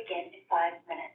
begin in 5 minutes.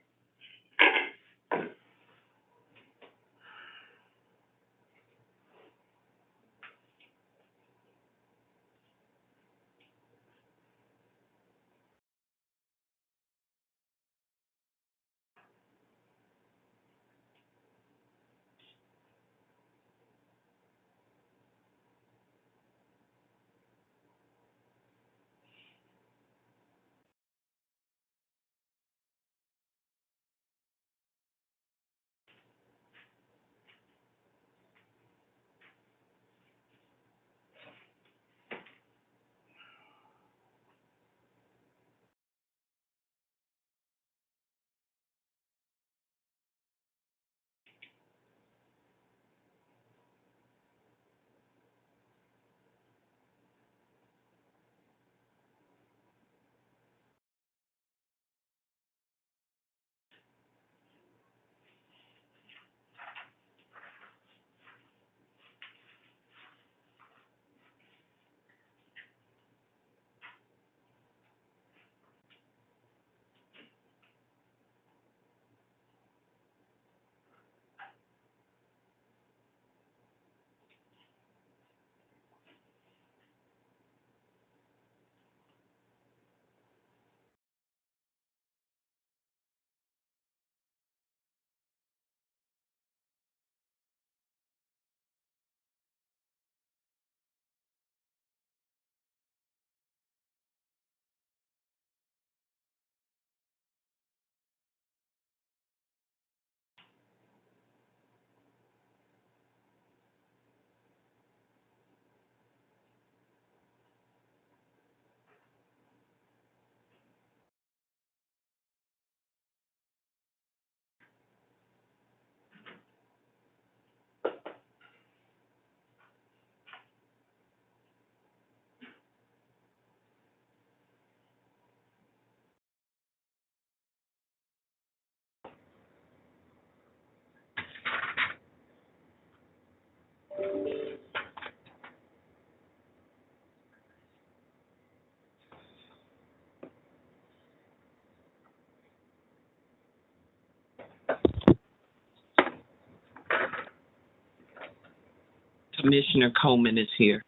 Commissioner Coleman is here.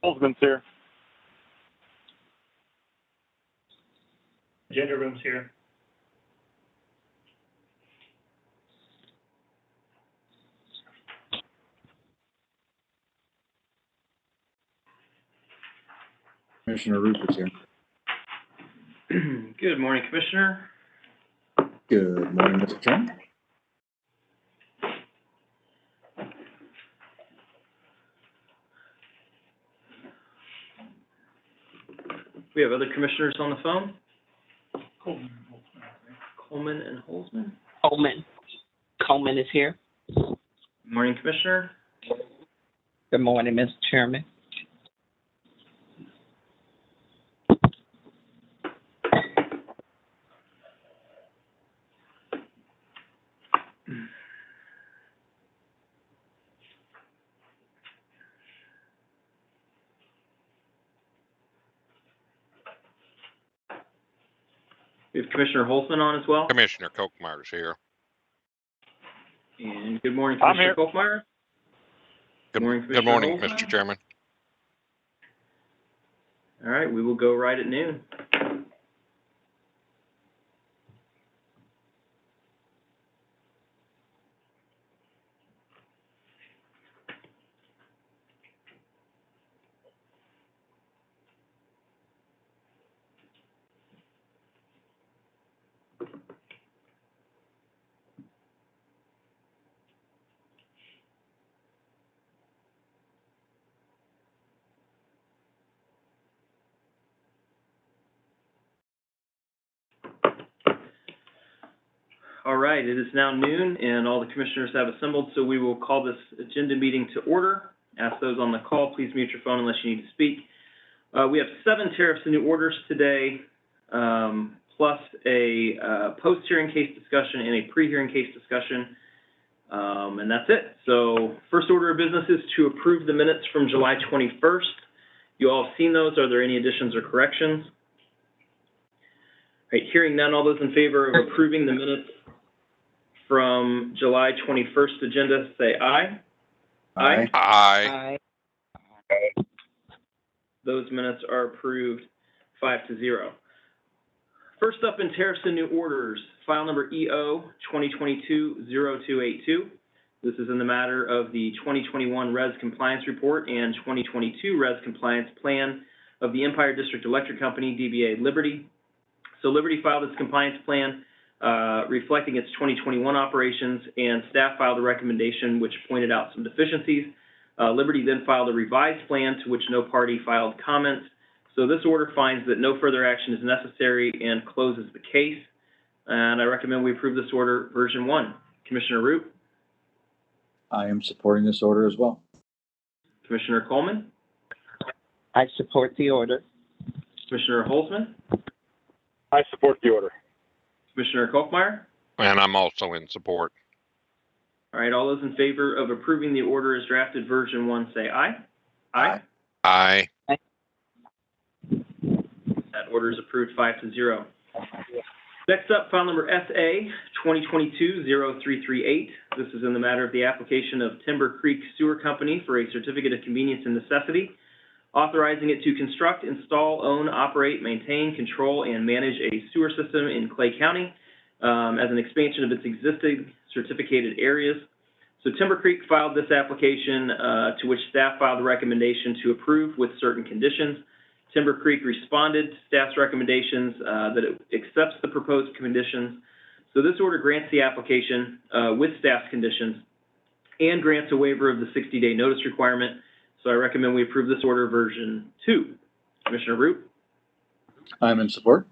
Holzman's here. Agenda room's here. Commissioner Rupert's here. Good morning, Commissioner. Good morning, Mr. Chairman. We have other commissioners on the phone. Coleman and Holtzman. Coleman and Holzman. Coleman is here. Good morning, Commissioner. Good morning, Mr. Chairman. We have Commissioner Holtzman on as well. Commissioner Kochmeyer is here. And good morning, I'm Commissioner here. Kochmeyer. Good Morning, good Commissioner morning, Holtzman. Mr. Chairman. All right, we will go right at noon. All right, it is now noon and all the commissioners have assembled, so we will call this agenda meeting to order. Ask those on the call, please mute your phone unless you need to speak. We have 7 tariffs and new orders today, plus a post-hearing case discussion and a pre-hearing case discussion, and that's it. So first order of business is to approve the minutes from July 21st. You all have seen those. Are there any additions or corrections? right, hearing none, all those in favor of approving the minutes from July 21st agenda, say aye. Aye. Aye. Those minutes are approved 5-0. First up in tariffs and new orders, file number EO 2022-0282. This is in the matter of the 2021 Res Compliance Report and 2022 Res Compliance Plan of the Empire District Electric Company, DBA Liberty. So Liberty filed its compliance plan reflecting its 2021 operations, and staff filed a recommendation which pointed out some deficiencies. Liberty then filed a revised plan to which no party filed comments. So this order finds that no further action is necessary and closes the case. And I recommend we approve this order, version 1. Commissioner Root, I am supporting this order as well. Commissioner Coleman, I support the order. Commissioner Holzman, I support the order. Commissioner Kochmeyer. And I'm also in support. All right, all those in favor of approving the order as drafted, version 1, say aye. Aye. Aye. That order is approved 5-0. Next up, file number SA 2022-0338. This is in the matter of the application of Timber Creek Sewer Company for a certificate of convenience and necessity, authorizing it to construct, install, own, operate, maintain, control, and manage a sewer system in Clay County as an expansion of its existing certificated areas. So Timber Creek filed this application to which staff filed a recommendation to approve with certain conditions. Timber Creek responded to staff's recommendations that it accepts the proposed conditions. So this order grants the application with staff's conditions and grants a waiver of the 60-day notice requirement. So I recommend we approve this order, version 2. Commissioner Root, I'm in support.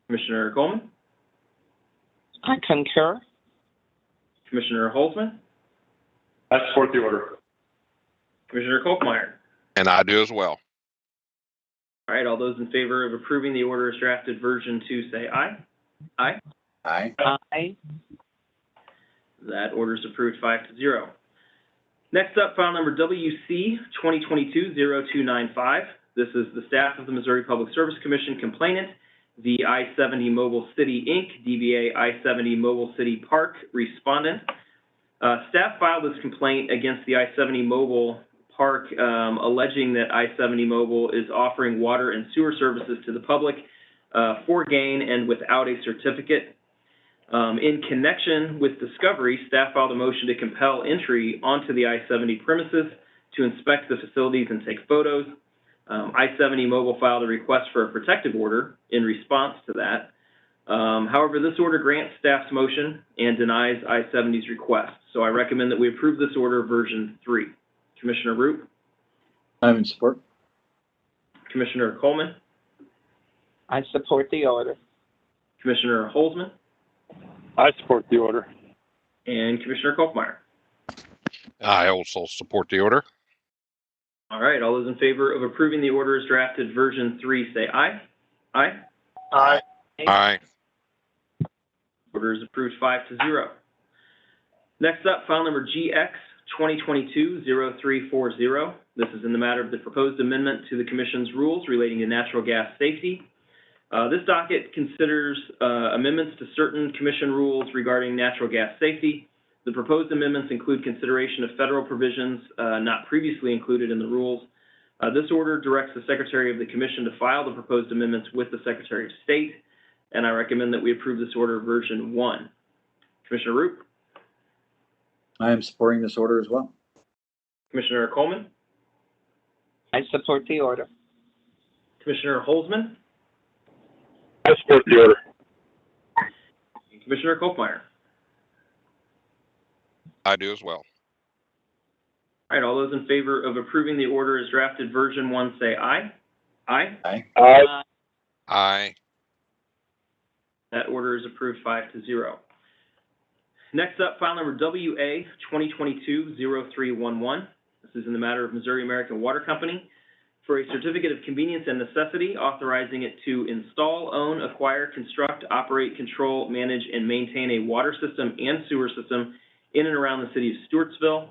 Commissioner Coleman, I concur. Commissioner Holzman, I support the order. Commissioner Kochmeyer. And I do as well. All right, all those in favor of approving the order as drafted, version 2, say aye. Aye. Aye. Aye. That order is approved 5-0. Next up, file number WC 2022-0295. This is the staff of the Missouri Public Service Commission complainant, the I-70 Mobile City, Inc., DBA I-70 Mobile City Park respondent. Staff filed this complaint against the I-70 Mobile Park, alleging that I-70 Mobile is offering water and sewer services to the public for gain and without a certificate. In connection with discovery, staff filed a motion to compel entry onto the I-70 premises to inspect the facilities and take photos. I-70 Mobile filed a request for a protective order in response to that. However, this order grants staff's motion and denies I-70's request. So I recommend that we approve this order, version 3. Commissioner Root, I'm in support. Commissioner Coleman, I support the order. Commissioner Holzman, I support the order. and Commissioner Kochmeyer. I also support the order. All right, all those in favor of approving the order as drafted, version 3, say aye. Aye. Aye. Aye. Order is approved 5-0. Next up, file number GX 2022-0340. This is in the matter of the proposed amendment to the Commission's rules relating to natural gas safety. This docket considers amendments to certain Commission rules regarding natural gas safety. The proposed amendments include consideration of federal provisions not previously included in the rules. This order directs the Secretary of the Commission to file the proposed amendments with the Secretary of State, and I recommend that we approve this order, version 1. Commissioner Root, I am supporting this order as well. Commissioner Coleman, I support the order. Commissioner Holzman, I support the order. and Commissioner Kochmeyer. I do as well. All right, all those in favor of approving the order as drafted, version 1, say aye. Aye. Aye. Aye. Aye. That order is approved 5-0. Next up, file number WA 2022-0311. This is in the matter of Missouri American Water Company for a certificate of convenience and necessity, authorizing it to install, own, acquire, construct, operate, control, manage, and maintain a water system and sewer system in and around the city of Stewartsville.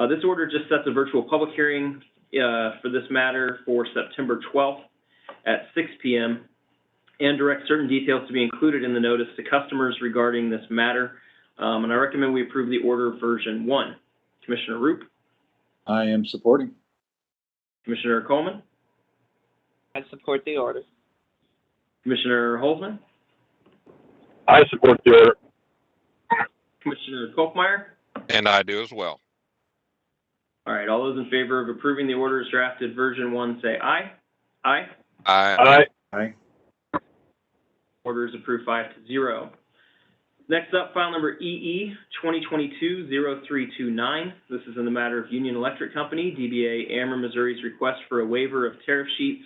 This order just sets a virtual public hearing for this matter for September 12th at 6 p.m. and direct certain details to be included in the notice to customers regarding this matter. And I recommend we approve the order version 1. Commissioner Roop, I am supporting. Commissioner Coleman, I support the order. Commissioner Holzman, I support the order. Commissioner Kolkmeyer. And I do as well. All right, all those in favor of approving the order as drafted version 1, say aye. Aye. Aye. Aye. Order is approved 5-0. Next up, file number EE 2022-0329. This is in the matter of Union Electric Company, DBA Ameren, Missouri's request for a waiver of tariff sheets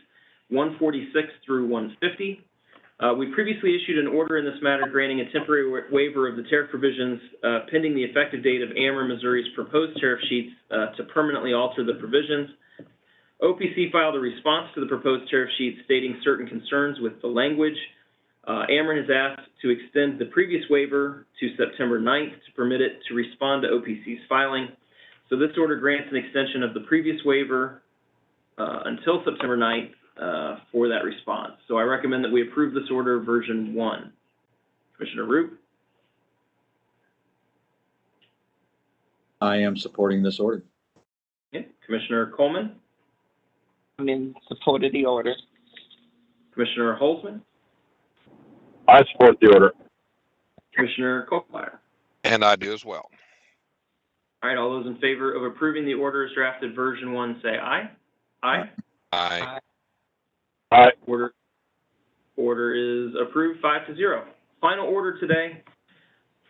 146 through 150. We previously issued an order in this matter granting a temporary waiver of the tariff provisions pending the effective date of Ameren, Missouri's proposed tariff sheets to permanently alter the provisions. OPC filed a response to the proposed tariff sheet stating certain concerns with the language. Ameren has asked to extend the previous waiver to September 9th to permit it to respond to OPC's filing. So this order grants an extension of the previous waiver until September 9th for that response. So I recommend that we approve this order version 1. Commissioner Roop, I am supporting this order. okay. Commissioner Coleman, I'm in support of the order. Commissioner Holzman, I support the order. Commissioner Kolkmeyer. And I do as well. All right, all those in favor of approving the order as drafted version 1, say aye. Aye. Aye. Aye. Order is approved 5-0. Final order today,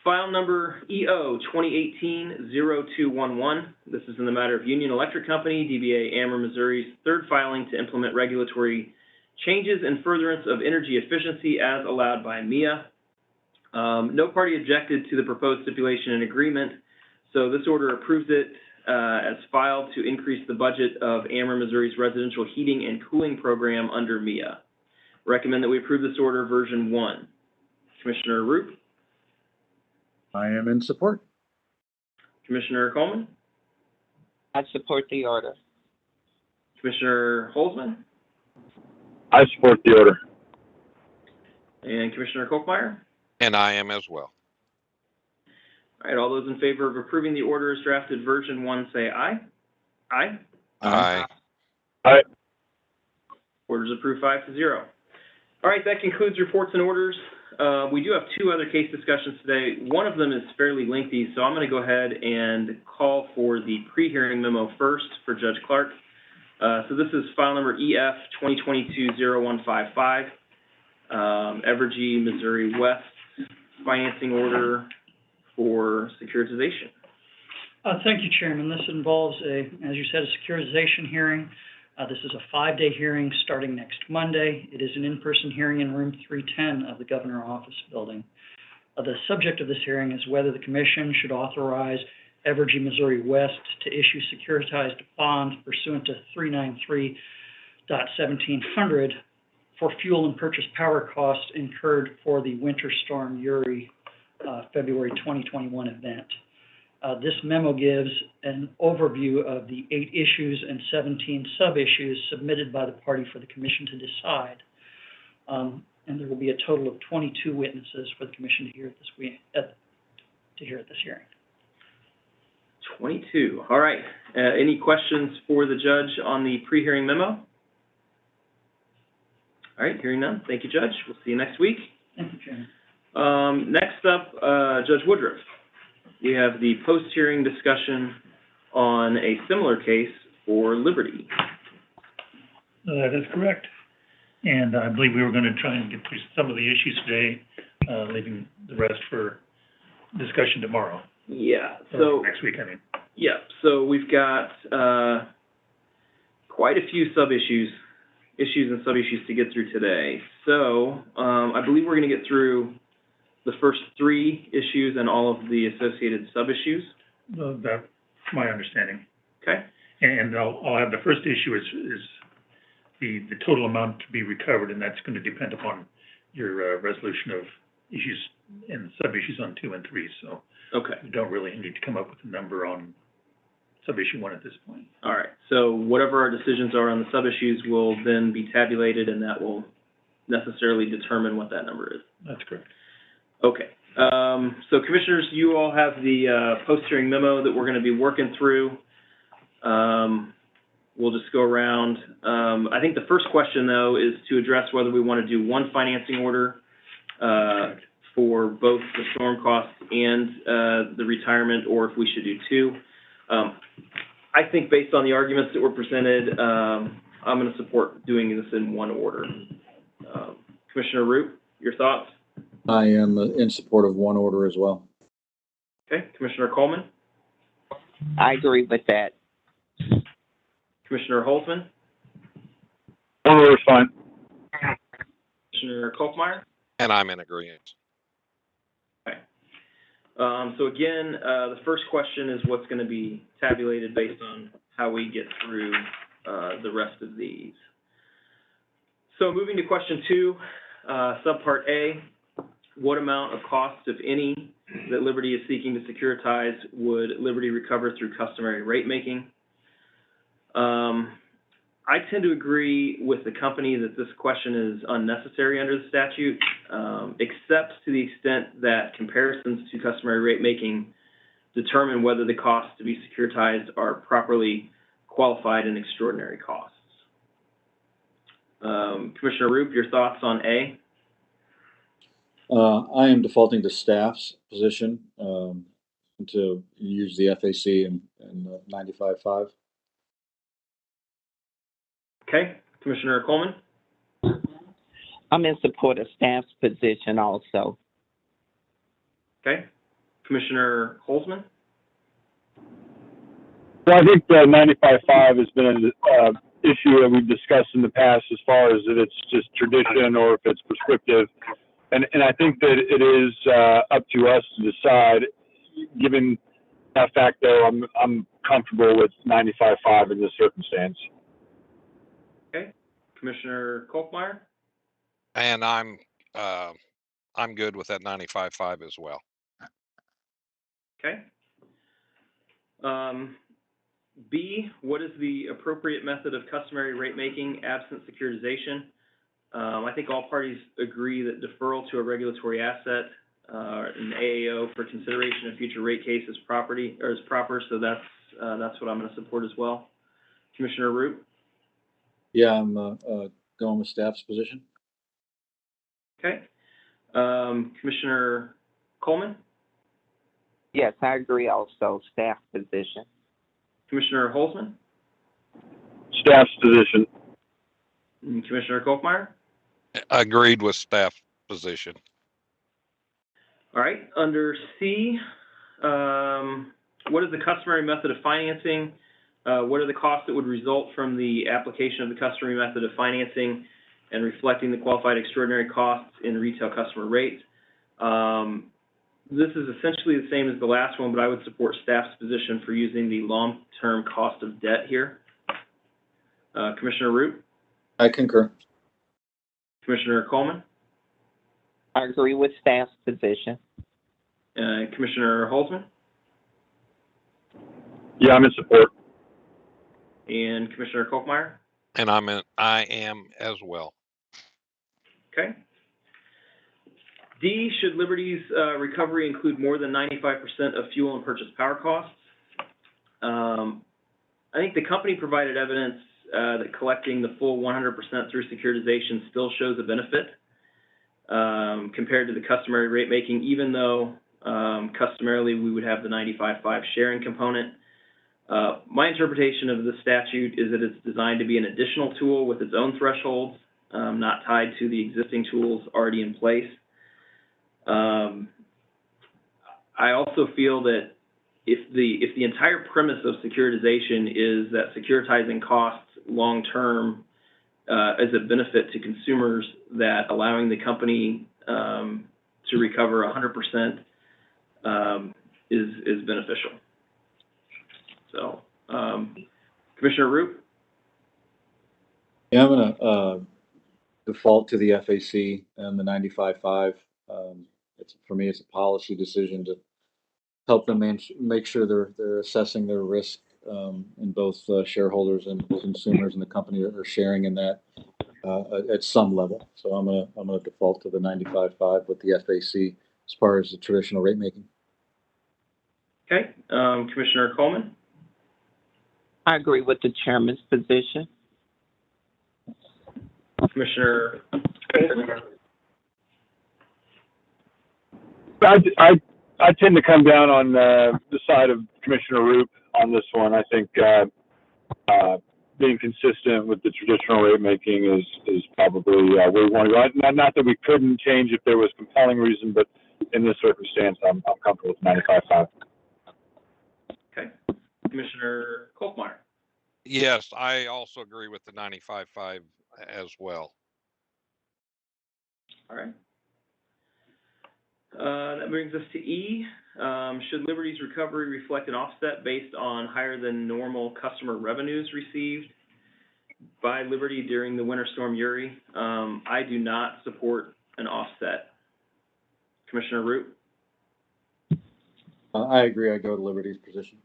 file number EO 2018-0211. This is in the matter of Union Electric Company, DBA Ameren, Missouri's third filing to implement regulatory changes in furtherance of energy efficiency as allowed by MEA. No party objected to the proposed stipulation and agreement, so this order approves it as filed to increase the budget of Ameren, Missouri's residential heating and cooling program under MEA. Recommend that we approve this order version 1. Commissioner Roop, I am in support. Commissioner Coleman, I support the order. Commissioner Holzman, I support the order. and Commissioner Kolkmeyer. And I am as well. All right, all those in favor of approving the order as drafted version 1, say aye. Aye. Aye. Aye. Order is approved 5-0. All right, that concludes reports and orders. We do have 2 other case discussions today. One of them is fairly lengthy, so I'm going to go ahead and call for the pre-hearing memo first for Judge Clark. So this is file number EF 2022-0155, Evergy, Missouri West financing order for securitization. Thank you, Chairman. This involves as you said, a securitization hearing. This is a 5-day hearing starting next Monday. It is an in-person hearing in room 310 of the Governor Office Building. The subject of this hearing is whether the Commission should authorize Evergy, Missouri West to issue securitized bonds pursuant to 393.1700 for fuel and purchase power costs incurred for the Winter Storm Uri February 2021 event. This memo gives an overview of the 8 issues and 17 sub-issues submitted by the party for the Commission to decide. And there will be a total of 22 witnesses for the Commission to hear at this hearing. 22. All right. Any questions for the judge on the pre-hearing memo? All right, hearing none. Thank you, Judge. We'll see you next week. Thank you, Chairman. Next up, Judge Woodruff. We have the post-hearing discussion on a similar case for Liberty. That is correct. And I believe we were going to try and get through some of the issues today, leaving the rest for discussion tomorrow. Yeah, Or so, next week, I mean. yeah, so we've got quite a few issues and sub-issues to get through today. So I believe we're going to get through the first 3 issues and all of the associated sub-issues. That's my understanding. Okay? And I'll have the first issue is the total amount to be recovered, and that's going to depend upon your resolution of issues and sub-issues on 2 and 3. So Okay. we don't really need to come up with a number on sub-issue 1 at this point. All right. So whatever our decisions are on the sub-issues will then be tabulated, and that will necessarily determine what that number is. That's correct. Okay, so commissioners, you all have the, post-hearing memo that we're gonna be working through. We'll just go around. I think the first question, though, is to address whether we wanna do one financing order, for both the storm costs and, the retirement, or if we should do two. I think based on the arguments that were presented, I'm gonna support doing this in one order. Commissioner Root, your thoughts? I am in support of one order as well. Okay, Commissioner Coleman? I agree with that. Commissioner Holtzman? One order is fine. Commissioner Kolkmeyer? And I'm in agreement. So again, the first question is what's gonna be tabulated based on how we get through, the rest of these. So moving to question 2, subpart A, what amount of cost, if any, that Liberty is seeking to securitize would Liberty recover through customary rate making? I tend to agree with the company that this question is unnecessary under the statute, except to the extent that comparisons to customary rate making determine whether the costs to be securitized are properly qualified and extraordinary costs. Commissioner Roop, your thoughts on A? I am defaulting to staff's position, to use the FAC and 95.5. Okay, Commissioner Coleman? I'm in support of staff's position also. Okay, Commissioner Holzman? Well, I think the 95.5 has been an issue that we've discussed in the past as far as that it's just tradition or if it's prescriptive. And I think that it is up to us to decide. Given that fact, though, I'm comfortable with 95.5 in this circumstance. Okay, Commissioner Kolkmeyer? And I'm good with that 95.5 as well. Okay. B, what is the appropriate method of customary rate making absent securitization? I think all parties agree that deferral to a regulatory asset, an AAO for consideration of future rate case is proper, so that's what I'm gonna support as well. Commissioner Root? Yeah, I'm going with staff's position. Okay. Commissioner Coleman? Yes, I agree also, staff position. Commissioner Holzman? Staff's position. And Commissioner Kolkmeyer? Agreed with staff position. All right, under C, what is the customary method of financing? What are the costs that would result from the application of the customary method of financing and reflecting the qualified extraordinary costs in retail customer rates? This is essentially the same as the last one, but I would support staff's position for using the long-term cost of debt here. Commissioner Root? I concur. Commissioner Coleman? I agree with staff's position. Commissioner Holtzman? Yeah, I'm in support. And Commissioner Kolkmeyer? And I am as well. Okay. D, should Liberty's recovery include more than 95% of fuel and purchase power costs? I think the company provided evidence that collecting the full 100% through securitization still shows a benefit compared to the customary rate making, even though customarily we would have the 95.5 sharing component. My interpretation of the statute is that it's designed to be an additional tool with its own thresholds, not tied to the existing tools already in place. I also feel that if the entire premise of securitization is that securitizing costs long-term is a benefit to consumers, that allowing the company to recover 100% is beneficial. So, Commissioner Roop? Yeah, I'm gonna default to the FAC and the 95.5. For me, it's a policy decision to help them make sure they're assessing their risk, and both shareholders and consumers and the company are sharing in that. at some level. So I'm gonna default to the 95.5 with the FAC as far as the traditional rate making. Okay, Commissioner Coleman? I agree with the chairman's position. Commissioner? I tend to come down on the side of Commissioner Roop on this one. I think being consistent with the traditional rate making is probably where we want to go. Not that we couldn't change if there was compelling reason, but in this circumstance, I'm comfortable with 95.5. Okay. Commissioner Kolkmeyer? Yes, I also agree with the 95.5 as well. All right. That brings us to E. Should Liberty's recovery reflect an offset based on higher than normal customer revenues received by Liberty during the Winter Storm Uri? I do not support an offset. Commissioner Root? I agree. I go to Liberty's position.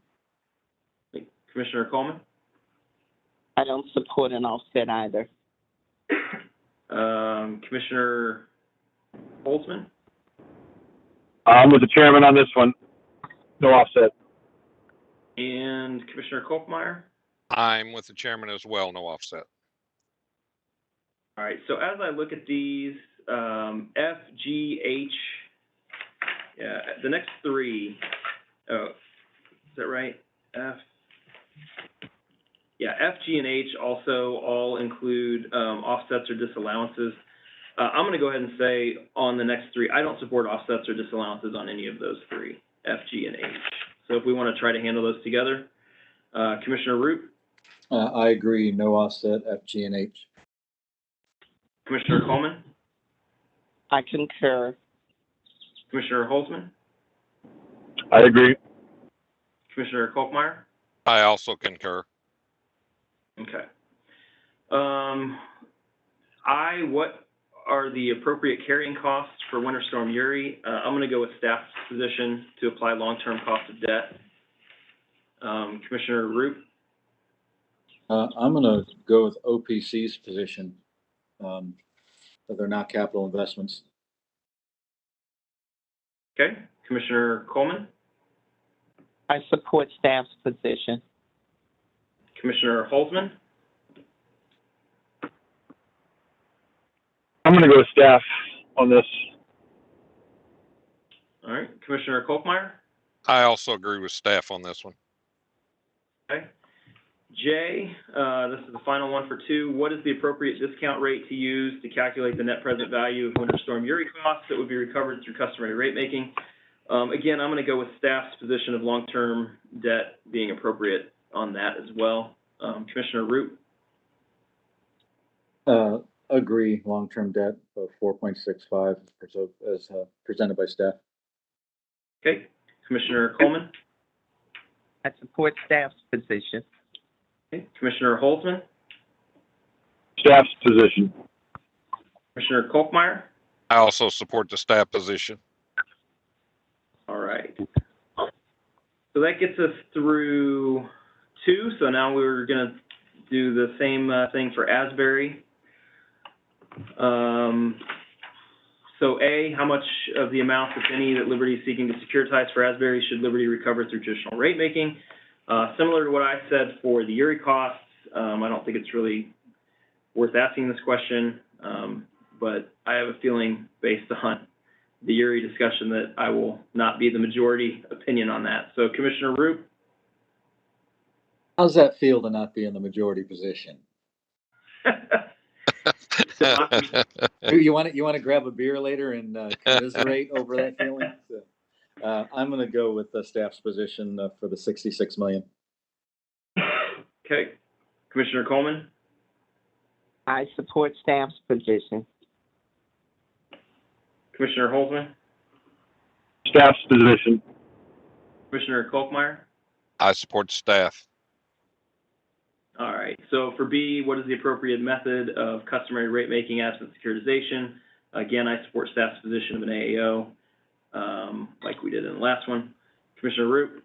Commissioner Coleman? I don't support an offset either. Commissioner Holtzman? I'm with the chairman on this one. No offset. And Commissioner Kolkmeyer? I'm with the chairman as well, no offset. All right, so as I look at these, F, G, H, yeah, the next three, oh, is that right? F, yeah, F, G, and H also all include offsets or disallowances. I'm going to go ahead and say on the next three, I don't support offsets or disallowances on any of those three, F, G, and H. So if we want to try to handle those together, Commissioner Root, I agree. No offset, F, G, and H. Commissioner Coleman, I concur. Commissioner Holtzman, I agree. Commissioner Kolkmeyer. I also concur. Okay. What are the appropriate carrying costs for Winter Storm Uri? I'm going to go with staff's position to apply long-term cost of debt. Commissioner Root, I'm gonna go with OPC's position. That they're not capital investments. okay. Commissioner Coleman, I support staff's position. Commissioner Holtzman, I'm going to go with staff on this. all right. Commissioner Kolkmeyer, I also agree with staff on this one. okay. J, this is the final one for 2. What is the appropriate discount rate to use to calculate the net present value of Winter Storm Uri costs that would be recovered through customary rate making? Again, I'm going to go with staff's position of long-term debt being appropriate on that as well. Commissioner Root, Agree. Long-term debt of 4.65 as presented by staff. okay. Commissioner Coleman, I support staff's position. okay. Commissioner Holtzman, Staff's position. Commissioner Kolkmeyer, I also support the staff position. all right. So that gets us through 2. So now we're going to do the same thing for Asbury. So A, how much of the amount, if any, that Liberty is seeking to securitize for Asbury should Liberty recover through traditional rate making? Similar to what I said for the Uri costs, I don't think it's really worth asking this question, but I have a feeling based on the Uri discussion that I will not be the majority opinion on that. So Commissioner Root, How's that feel to not be in the majority position? You want to grab a beer later and commiserate over that feeling? So, I'm going to go with the staff's position for the 66 million. okay. Commissioner Coleman, I support staff's position. Commissioner Holtzman, Staff's position. Commissioner Kolkmeyer. I support staff. All right, so for B, what is the appropriate method of customary rate making absent securitization? Again, I support staff's position of an AAO, like we did in the last one. Commissioner Root,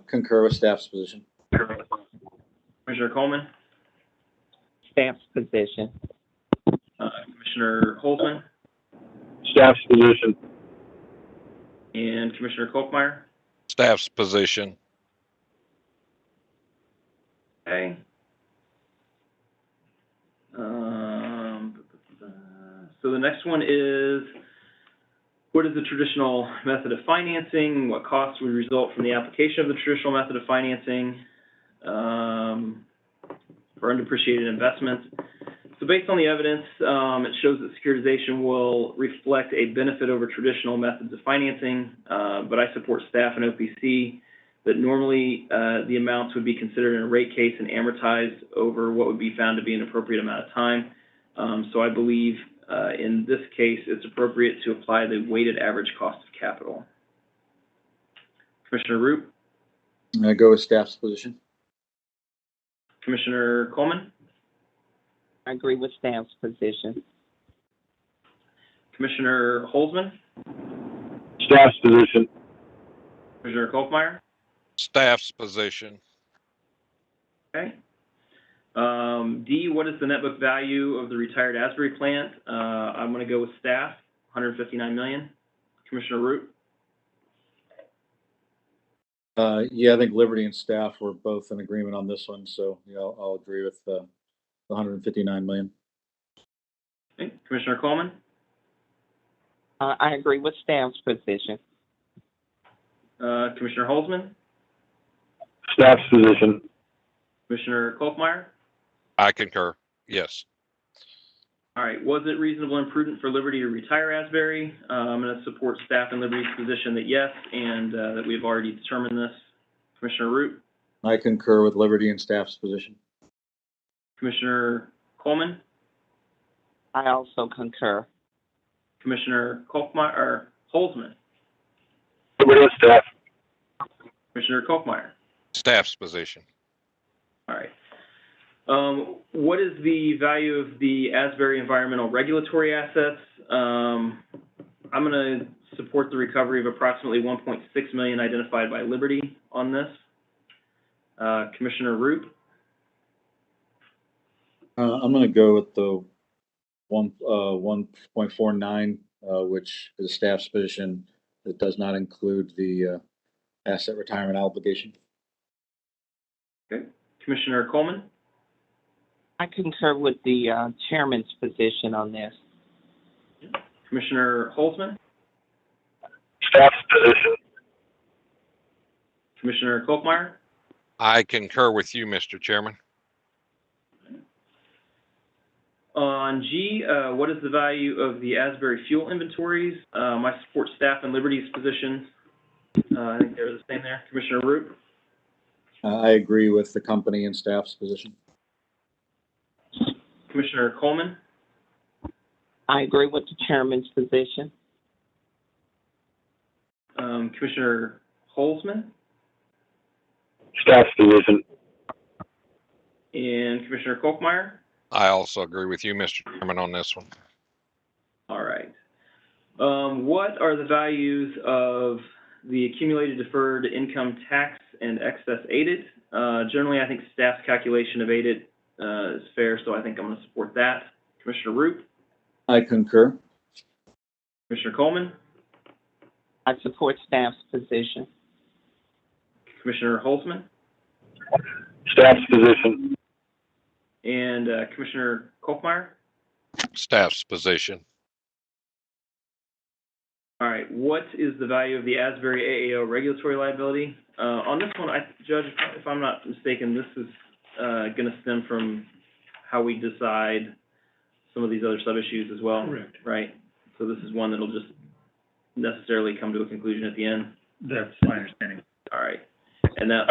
Concur with staff's position. Commissioner Coleman, staff's position. Commissioner Holzman Staff's position. and Commissioner Kolkmeyer. Staff's position. Okay. So the next one is, what is the traditional method of financing? What costs would result from the application of the traditional method of financing for undepreciated investments? So based on the evidence, it shows that securitization will reflect a benefit over traditional methods of financing, but I support staff and OPC that normally the amounts would be considered in a rate case and amortized over what would be found to be an appropriate amount of time. So I believe in this case, it's appropriate to apply the weighted average cost of capital. Commissioner Root, I go with staff's position. Commissioner Coleman, I agree with staff's position. Commissioner Holzman, Staff's position. Commissioner Kolkmeyer. Staff's position. Okay. D, what is the net book value of the retired Asbury plant? I'm going to go with staff, $159 million. Commissioner Root, Yeah, I think Liberty and staff were both in agreement on this one, so, you know, I'll agree with the 159 million. okay. Commissioner Coleman, I agree with staff's position. Commissioner Holzman, Staff's position. Commissioner Kolkmeyer. I concur. Yes. All right, was it reasonable and prudent for Liberty to retire Asbury? I'm going to support staff and Liberty's position that yes, and that we've already determined this. Commissioner Root, I concur with Liberty and staff's position. Commissioner Coleman, I also concur. Commissioner Kolkmeyer, or Holzman, Liberty and staff. Commissioner Kolkmeyer. Staff's position. All right. What is the value of the Asbury environmental regulatory assets? I'm going to support the recovery of approximately $1.6 million identified by Liberty on this. Commissioner Root, I'm going to go with the 1.49, which is staff's position. That does not include the asset retirement obligation. okay. Commissioner Coleman, I concur with the chairman's position on this. Commissioner Holzman, Staff's position. Commissioner Kolkmeyer. I concur with you, Mr. Chairman. On G, what is the value of the Asbury fuel inventories? I support staff and Liberty's position. I think they're the same there. Commissioner Root, I agree with the company and staff's position. Commissioner Coleman, I agree with the chairman's position. Commissioner Holzman, Staff's position. and Commissioner Kolkmeyer. I also agree with you, Mr. Chairman, on this one. All right. What are the values of the accumulated deferred income tax and excess aided? Generally, I think staff's calculation of aided is fair, so I think I'm going to support that. Commissioner Root, I concur. Commissioner Coleman, I support staff's position. Commissioner Holzman, Staff's position. and Commissioner Kolkmeyer. Staff's position. All right, what is the value of the Asbury AAO regulatory liability? On this one, Judge, if I'm not mistaken, this is going to stem from how we decide some of these other sub-issues as well. Correct. Right? So this is one that'll just necessarily come to a conclusion at the end. That's my understanding. All right. And that's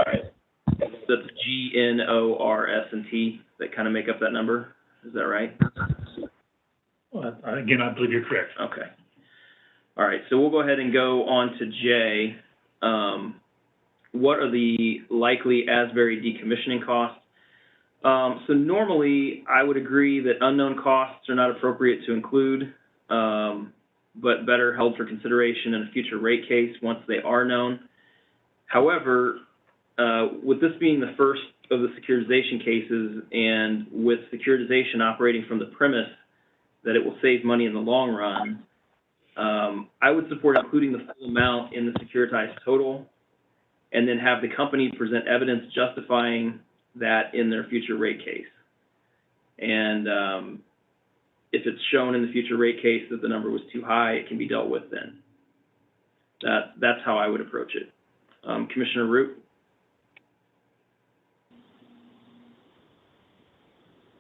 G, N, O, R, S, and T that kind of make up that number. Is that right? Well, again, I believe you're correct. Okay. All right, so we'll go ahead and go on to J. What are the likely Asbury decommissioning costs? So normally, I would agree that unknown costs are not appropriate to include, but better held for consideration in a future rate case once they are known. However, with this being the first of the securitization cases, and with securitization operating from the premise that it will save money in the long run, I would support including the full amount in the securitized total, and then have the company present evidence justifying that in their future rate case. And if it's shown in the future rate case that the number was too high, it can be dealt with then. That's how I would approach it. Commissioner Root?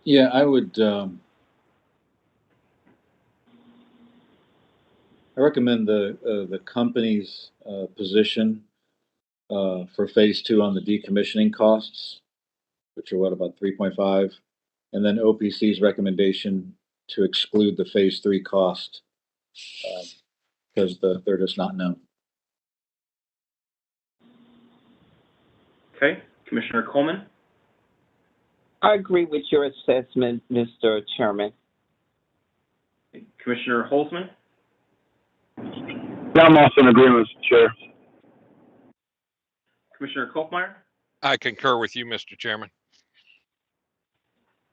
Yeah, I would, I recommend the company's, position, for phase two on the decommissioning costs, which are what, about 3.5? And then OPC's recommendation to exclude the phase three cost, because they're just not known. Okay. Commissioner Coleman? I agree with your assessment, Mr. Chairman. Commissioner Holzman? Yeah, I'm also in agreement, Mr. Chair. Commissioner Kolkmeyer? I concur with you, Mr. Chairman.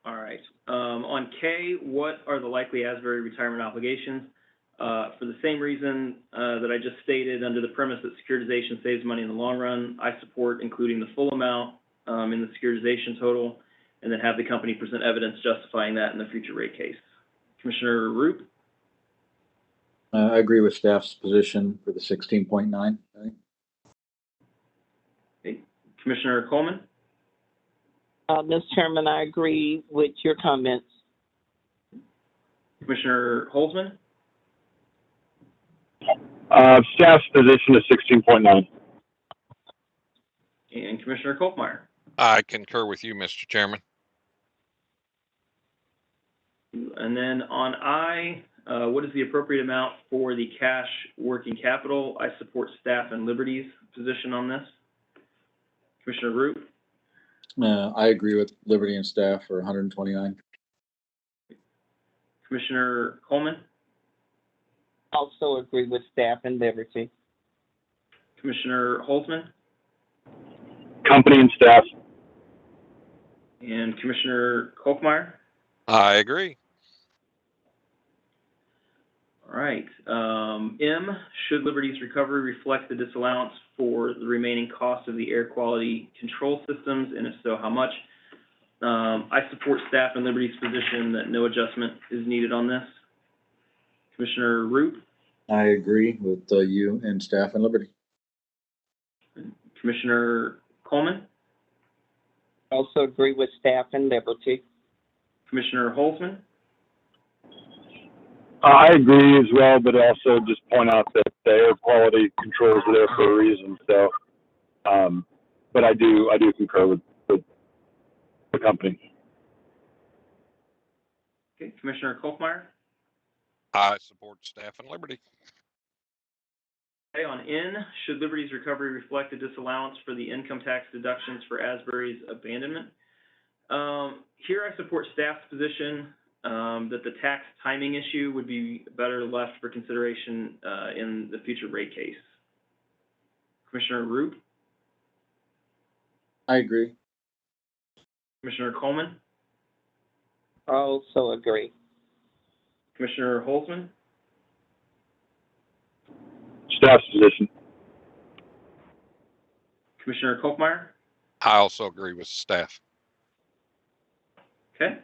All right. On K, what are the likely Asbury retirement obligations? For the same reason that I just stated, under the premise that securitization saves money in the long run, I support including the full amount in the securitization total, and then have the company present evidence justifying that in the future rate case. Commissioner Roop? I agree with staff's position for the 16.9, I think. Okay. Commissioner Coleman? Mr. Chairman, I agree with your comments. Commissioner Holzman? Staff's position is 16.9. And Commissioner Kolkmeyer? I concur with you, Mr. Chairman. And then on I, what is the appropriate amount for the cash working capital? I support staff and Liberty's position on this. Commissioner Root? I agree with Liberty and staff for 129. Commissioner Coleman? Also agree with staff and Liberty. Commissioner Holzman? Company and staff. And Commissioner Kolkmeyer? I agree. All right. M, should Liberty's recovery reflect the disallowance for the remaining cost of the air quality control systems, and if so, how much? I support staff and Liberty's position that no adjustment is needed on this. Commissioner Root? I agree with you and staff and Liberty. Commissioner Coleman? Also agree with staff and Liberty. Commissioner Holzman? I agree as well, but also just point out that the air quality controls are there for a reason. So, but I do concur with the company. Okay, Commissioner Kolkmeyer? I support staff and Liberty. Okay, on N, should Liberty's recovery reflect a disallowance for the income tax deductions for Asbury's abandonment? Here I support staff's position that the tax timing issue would be better left for consideration in the future rate case. Commissioner Root? I agree. Commissioner Coleman? Also agree. Commissioner Holzman? Staff's position. Commissioner Kolkmeyer? I also agree with staff. Okay.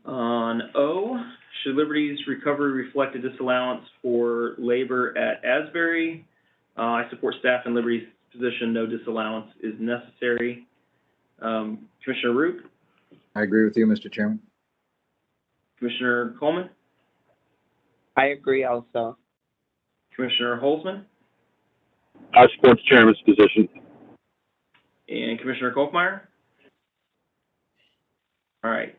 On O, should Liberty's recovery reflect a disallowance for labor at Asbury? I support staff and Liberty's position, no disallowance is necessary. Commissioner Root? I agree with you, Mr. Chairman. Commissioner Coleman? I agree also. Commissioner Holzman? I support the chairman's position. And Commissioner Kolkmeyer? All right.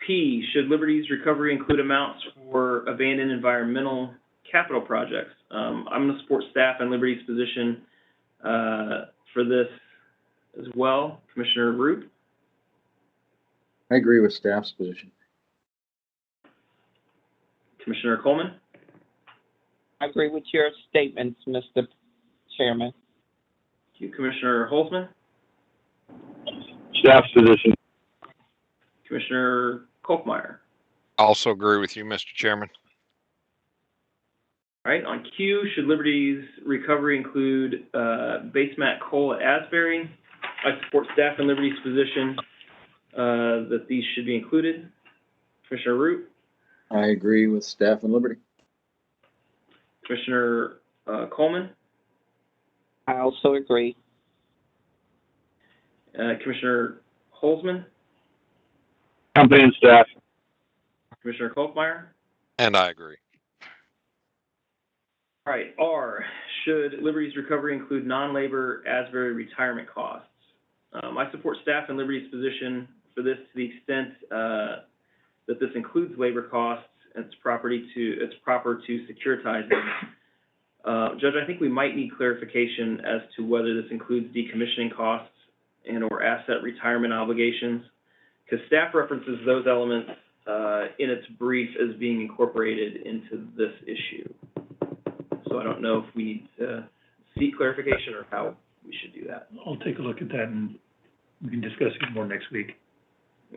P, should Liberty's recovery include amounts for abandoned environmental capital projects? I'm going to support staff and Liberty's position for this as well. Commissioner Root? I agree with staff's position. Commissioner Coleman? I agree with your statements, Mr. Chairman. Thank you. Commissioner Holzman? Staff's position. Commissioner Kolkmeyer. Also agree with you, Mr. Chairman. All right, on Q, should Liberty's recovery include base mat coal at Asbury? I support staff and Liberty's position that these should be included. Commissioner Root, I agree with staff and Liberty. Commissioner Coleman, I also agree. Commissioner Holzman, Company and staff. Commissioner Kolkmeyer. And I agree. All right, R, should Liberty's recovery include non-labor Asbury retirement costs? I support staff and Liberty's position for this to the extent that this includes labor costs and it's proper to securitize them. Judge, I think we might need clarification as to whether this includes decommissioning costs and or asset retirement obligations, because staff references those elements in its brief as being incorporated into this issue. So I don't know if we need to seek clarification or how we should do that. I'll take a look at that and we can discuss it more next week.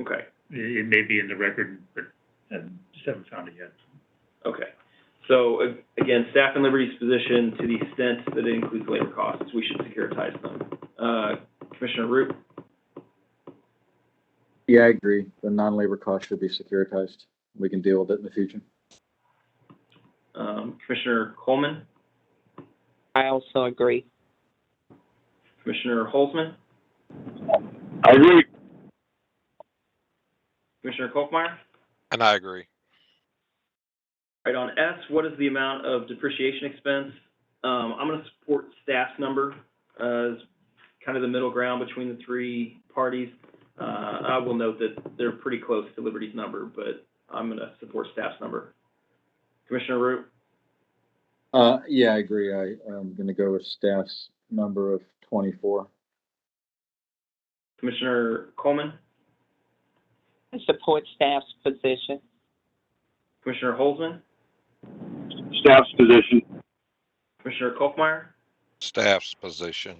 Okay. It may be in the record, but I just haven't found it yet. Okay. So again, staff and Liberty's position to the extent that it includes labor costs, we should securitize them. Commissioner Root, Yeah, I agree. The non-labor cost should be securitized. We can deal with it in the future. Commissioner Coleman, I also agree. Commissioner Holzman, I agree. Commissioner Kolkmeyer. And I agree. Right, on S, what is the amount of depreciation expense? I'm going to support staff's number as kind of the middle ground between the three parties. I will note that they're pretty close to Liberty's number, but I'm going to support staff's number. Commissioner Root, Yeah, I agree. I'm going to go with staff's number of 24. Commissioner Coleman, I support staff's position. Commissioner Holzman, Staff's position. Commissioner Kolkmeyer. Staff's position.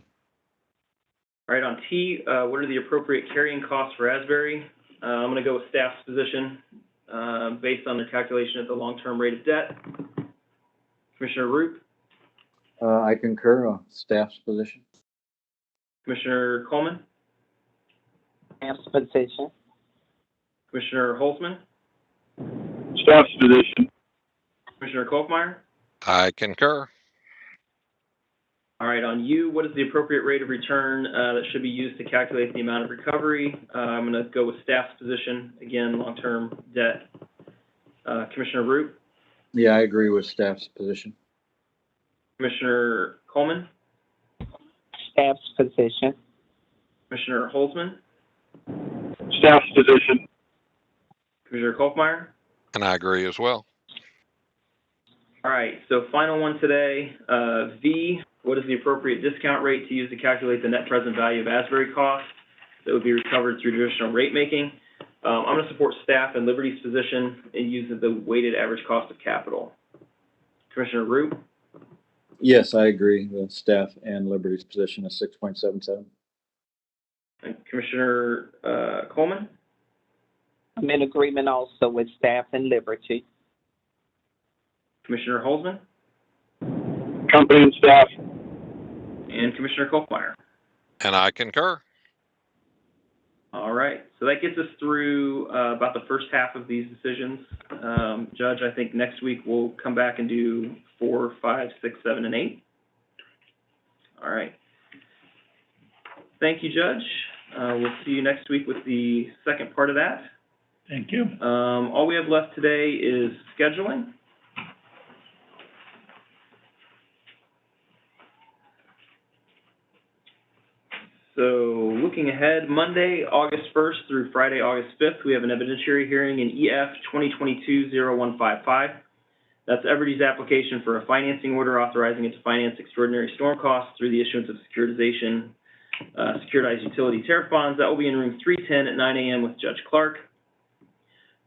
All right, on T, what are the appropriate carrying costs for Asbury? I'm going to go with staff's position based on their calculation of the long-term rate of debt. Commissioner Root, I concur on staff's position. Commissioner Coleman, Staff's position. Commissioner Holzman, Staff's position. Commissioner Kolkmeyer. I concur. All right, on U, what is the appropriate rate of return that should be used to calculate the amount of recovery? I'm going to go with staff's position, again, long-term debt. Commissioner Root, Yeah, I agree with staff's position. Commissioner Coleman, Staff's position. Commissioner Holzman, Staff's position. Commissioner Kolkmeyer. And I agree as well. All right, so final one today, V, what is the appropriate discount rate to use to calculate the net present value of Asbury costs that would be recovered through traditional rate making? I'm going to support staff and Liberty's position in using the weighted average cost of capital. Commissioner Root, Yes, I agree with staff and Liberty's position of 6.77. and Commissioner Coleman, I'm in agreement also with staff and Liberty. Commissioner Holzman, Company and staff. and Commissioner Kolkmeyer. And I concur. All right, so that gets us through about the first half of these decisions. Judge, I think next week we'll come back and do 4, 5, 6, 7, and 8. All right. Thank you, Judge. We'll see you next week with the second part of that. Thank you. All we have left today is scheduling. So looking ahead, Monday, August 1st through Friday, August 5th, we have an evidentiary hearing in EF 2022-0155. That's Everty's application for a financing order authorizing it to finance extraordinary storm costs through the issuance of securitization, securitized utility tariff bonds. That will be in room 310 at 9 a.m. with Judge Clark.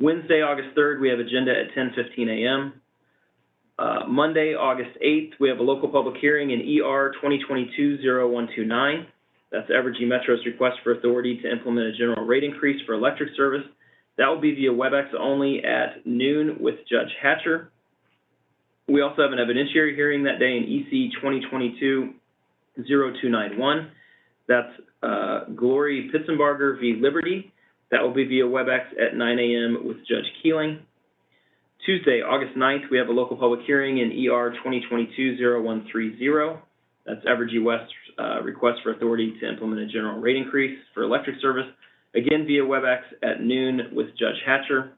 Wednesday, August 3rd, we have agenda at 10:15 a.m. Monday, August 8th, we have a local public hearing in ER 2022-0129. That's Evergy Metro's request for authority to implement a general rate increase for electric service. That will be via WebEx only at noon with Judge Hatcher. We also have an evidentiary hearing that day in EC 2022-0291. That's Glory Pitzenbarger v. Liberty. That will be via WebEx at 9 a.m. with Judge Keeling. Tuesday, August 9th, we have a local public hearing in ER 2022-0130. That's Evergy West's request for authority to implement a general rate increase for electric service, again via WebEx at noon with Judge Hatcher.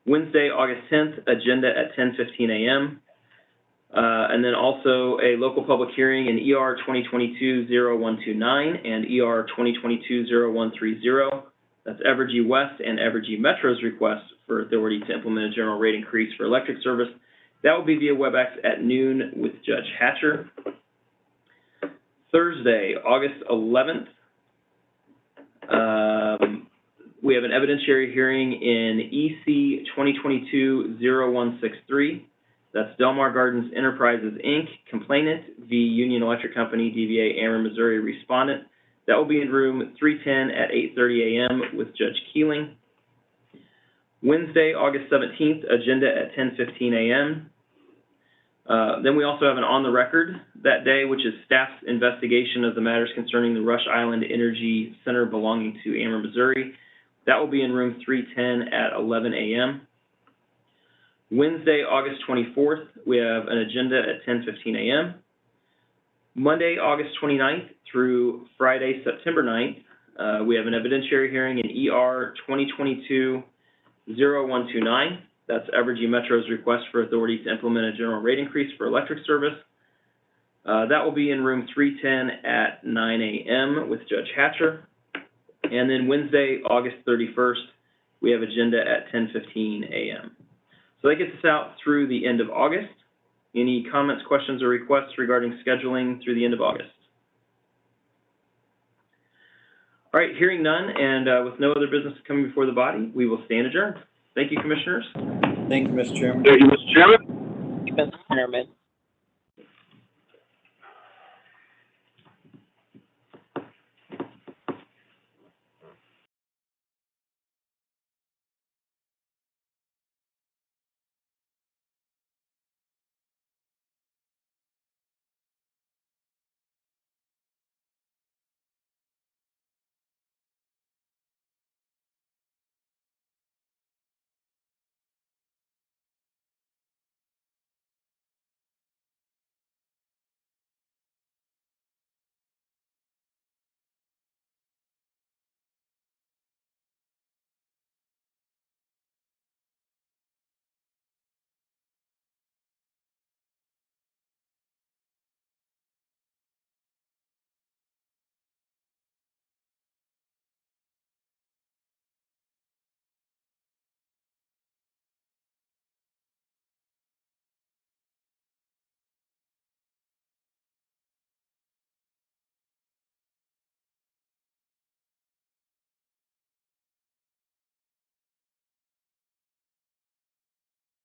Wednesday, August 10th, agenda at 10:15 a.m. And then also a local public hearing in ER 2022-0129 and ER 2022-0130. That's Evergy West and Evergy Metro's request for authority to implement a general rate increase for electric service. That will be via WebEx at noon with Judge Hatcher. Thursday, August 11th, we have an evidentiary hearing in EC 2022-0163. That's Delmar Gardens Enterprises, Inc., complainant v. Union Electric Company, DBA Ameren, Missouri, respondent. That will be in room 310 at 8:30 a.m. with Judge Keeling. Wednesday, August 17th, agenda at 10:15 a.m. Then we also have an on the record that day, which is staff's investigation of the matters concerning the Rush Island Energy Center belonging to Ameren, Missouri. That will be in room 310 at 11 a.m. Wednesday, August 24th, we have an agenda at 10:15 a.m. Monday, August 29th through Friday, September 9th, we have an evidentiary hearing in ER 2022-0129. That's Evergy Metro's request for authority to implement a general rate increase for electric service. That will be in room 310 at 9 a.m. with Judge Hatcher. And then Wednesday, August 31st, we have agenda at 10:15 a.m. So that gets us out through the end of August. Any comments, questions, or requests regarding scheduling through the end of August? All right, hearing none, and with no other business coming before the body, we will stand adjourned. Thank you, Commissioners. Thank you, Mr. Chairman. Thank you, Mr. Chairman. Mr. Chairman.